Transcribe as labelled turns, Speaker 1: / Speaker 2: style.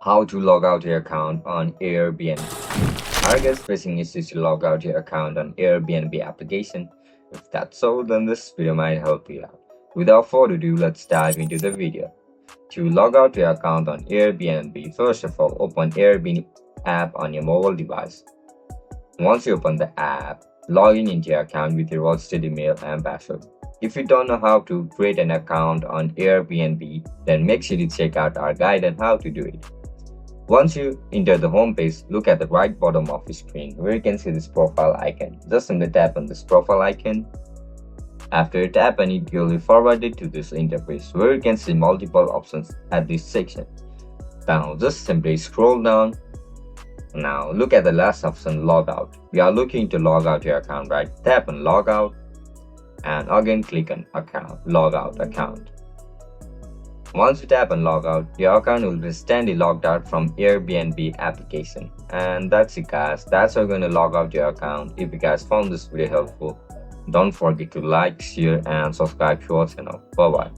Speaker 1: How to log out your account on Airbnb. Are you guys facing issues to log out your account on Airbnb application? If that's so, then this video might help you out. Without further ado, let's dive into the video. To log out your account on Airbnb, first of all, open Airbnb app on your mobile device. Once you open the app, log in into your account with your registered email and password. If you don't know how to create an account on Airbnb, then make sure to check out our guide on how to do it. Once you enter the home page, look at the right bottom of the screen where you can see this profile icon. Just simply tap on this profile icon. After you tap on it, you'll be forwarded to this interface where you can see multiple options at this section. Now just simply scroll down. Now look at the last option, logout. We are looking to log out your account, right? Tap on logout and again click on account, logout account. Once you tap on logout, your account will be instantly logged out from Airbnb application. And that's it guys, that's how you're going to log out your account. If you guys found this video helpful, don't forget to like, share and subscribe to our channel. Bye bye.